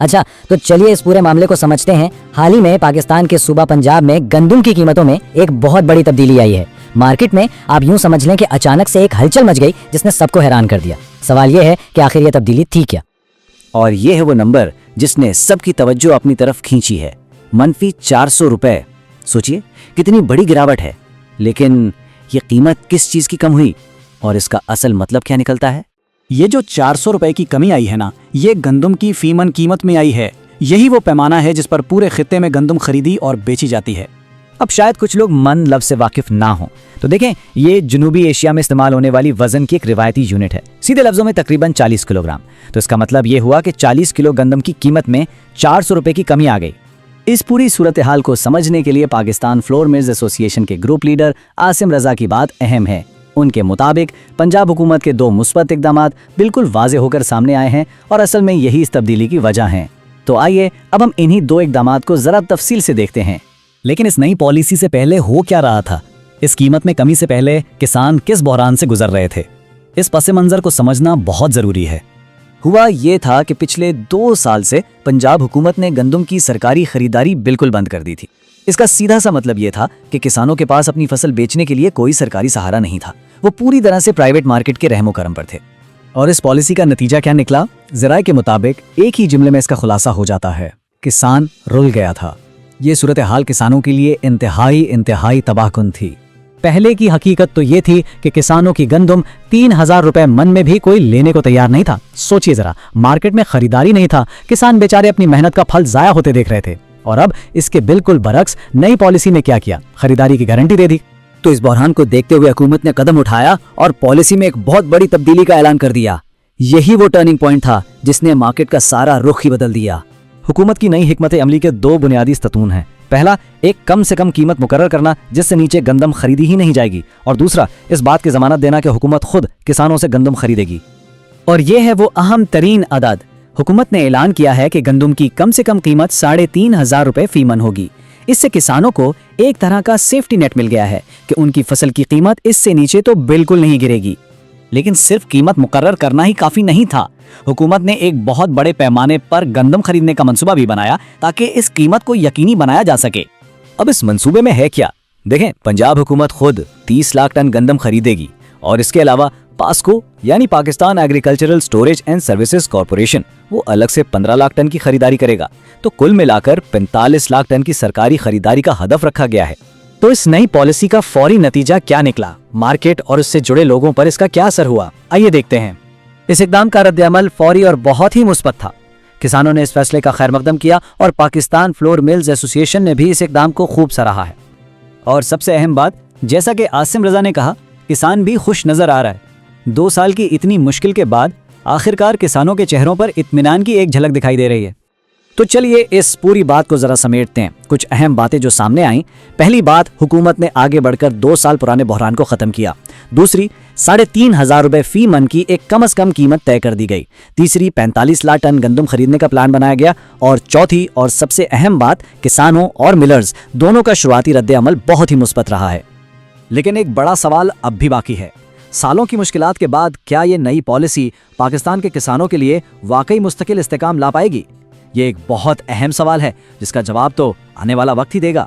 अच्छा, तो चलिए इस पूरे मामले को समझते हैं। हाल ही में पाकिस्तान के सूबा पंजाब में गंदम की कीमतों में एक बहुत बड़ी तब्दीली आई है। मार्केट में आप यूं समझ लें कि अचानक से एक हलचल मच गई जिसने सबको हैरान कर दिया। सवाल यह है कि आखिर यह तब्दीली थी क्या? और ये है वो नंबर जिसने सबकी तवज्जो अपनी तरफ खींची है, मनफी 400 रुपए। सोचिए कितनी बड़ी गिरावट है। लेकिन ये कीमत किस चीज की कम हुई और इसका असल मतलब क्या निकलता है? ये जो 400 रुपए की कमी आई है ना, ये गंदम की फीमन कीमत में आई है। यही वो पैमाना है जिस पर पूरे खित्ते में गंदम खरीदी और बेची जाती है। अब शायद कुछ लोग मन लफ्ज से वाकिफ ना हो, तो देखें, ये जनूबी एशिया में इस्तेमाल होने वाली वजन की एक रिवायती यूनिट है। सीधे लफ्जों में तकरीबन 40 किलोग्राम। तो इसका मतलब ये हुआ कि 40 किलो गंदम की कीमत में 400 रुपए की कमी आ गई। इस पूरी सूरत हाल को समझने के लिए पाकिस्तान फ्लोर मिल्स एसोसिएशन के ग्रुप लीडर आसिम रजा की बात अहम है। उनके मुताबिक पंजाब हुकूमत के 2 मुस्बत इकदामात बिल्कुल वाजे होकर सामने आए हैं और असल में यही इस तब्दीली की वजह हैं। तो आइए अब हम इन्हीं 2 इकदामात को जरा तफसील से देखते हैं। लेकिन इस नई पॉलिसी से पहले हो क्या रहा था? इस कीमत में कमी से पहले किसान किस बहरान से गुजर रहे थे? इस पस मंजर को समझना बहुत जरूरी है। हुआ ये था कि पिछले 2 साल से पंजाब हुकूमत ने गंदम की सरकारी खरीदारी बिल्कुल बंद कर दी थी। इसका सीधा सा मतलब ये था कि किसानों के पास अपनी फसल बेचने के लिए कोई सरकारी सहारा नहीं था। वो पूरी तरह से प्राइवेट मार्केट के रहमो करम पर थे। और इस पॉलिसी का नतीजा क्या निकला? ज़राए के मुताबिक एक ही जुमले में इसका खुलासा हो जाता है, किसान रुल गया था। ये सूरत हाल किसानों के लिए इंतहाई तबाहकुन थी। पहले की हकीकत तो ये थी कि किसानों की गंदम 3000 रुपए मन में भी कोई लेने को तैयार नहीं था। सोचिए जरा, मार्केट में खरीदारी नहीं था, किसान बेचारे अपनी मेहनत का फल जाया होते देख रहे थे। और अब इसके बिल्कुल बरक्स नई पॉलिसी ने क्या किया? खरीदारी की गारंटी दे दी। तो इस बहरान को देखते हुए हुकूमत ने कदम उठाया और पॉलिसी में एक बहुत बड़ी तब्दीली का ऐलान कर दिया। यही वो टर्निंग पॉइंट था जिसने मार्केट का सारा रुख ही बदल दिया। हुकूमत की नई हिकमत अमली के 2 बुनियादी स्तून हैं। पहला, एक कम से कम कीमत मुकर्रर करना जिससे नीचे गंदम खरीदी ही नहीं जाएगी, और दूसरा, इस बात की जमानत देना कि हुकूमत खुद किसानों से गंदम खरीदेगी। और ये है वो अहम तरीन अदद। हुकूमत ने ऐलान किया है कि गंदम की कम से कम कीमत 3500 रुपए फी मन होगी। इससे किसानों को एक तरह का सेफ्टी नेट मिल गया है कि उनकी फसल की कीमत इससे नीचे तो बिल्कुल नहीं गिरेगी। लेकिन सिर्फ कीमत मुकर्रर करना ही काफी नहीं था। हुकूमत ने एक बहुत बड़े पैमाने पर गंदम खरीदने का मंसूबा भी बनाया ताकि इस कीमत को यकीनी बनाया जा सके। अब इस मंसूबे में है क्या? देखें, पंजाब हुकूमत खुद 30 लाख टन गंदम खरीदेगी और इसके अलावा पास्को यानी Pakistan agricultural storage and services corporation वो अलग से 15 लाख टन की खरीदारी करेगा। तो कुल मिलाकर 45 लाख टन की सरकारी खरीदारी का हदफ रखा गया है। तो इस नई पॉलिसी का फौरी नतीजा क्या निकला? मार्केट और इससे जुड़े लोगों पर इसका क्या असर हुआ? आइए देखते हैं। इस इकदाम का रद्द-ए-अमल फौरी और बहुत ही मुस्बत था। किसानों ने इस फैसले का खैर मकदम किया और पाकिस्तान फ्लोर मिल्स एसोसिएशन ने भी इस इकदाम को खूब सराहा है। और सबसे अहम बात, जैसा कि आसिम रजा ने कहा, किसान भी खुश नजर आ रहा है। 2 साल की इतनी मुश्किल के बाद आखिरकार किसानों के चेहरों पर इत्मीनान की एक झलक दिखाई दे रही है। तो चलिए इस पूरी बात को जरा समेटते हैं। कुछ अहम बातें जो सामने आई। पहली बात, हुकूमत ने आगे बढ़कर 2 साल पुराने बहरान को खत्म किया। दूसरी, 3500 रुपए फी मन की एक कम से कम कीमत तय कर दी गई। तीसरी, 45 लाख टन गंदम खरीदने का प्लान बनाया गया। और चौथी और सबसे अहम बात, किसानों और मिलर्स दोनों का शुरुआती रद्द अमल बहुत ही मुस्बत रहा है। लेकिन एक बड़ा सवाल अब भी बाकी है। सालों की मुश्किलात के बाद क्या ये नई पॉलिसी पाकिस्तान के किसानों के लिए वाकई मुस्तकिल इस्तेकाम ला पाएगी? ये एक बहुत अहम सवाल है जिसका जवाब तो आने वाला वक्त ही देगा।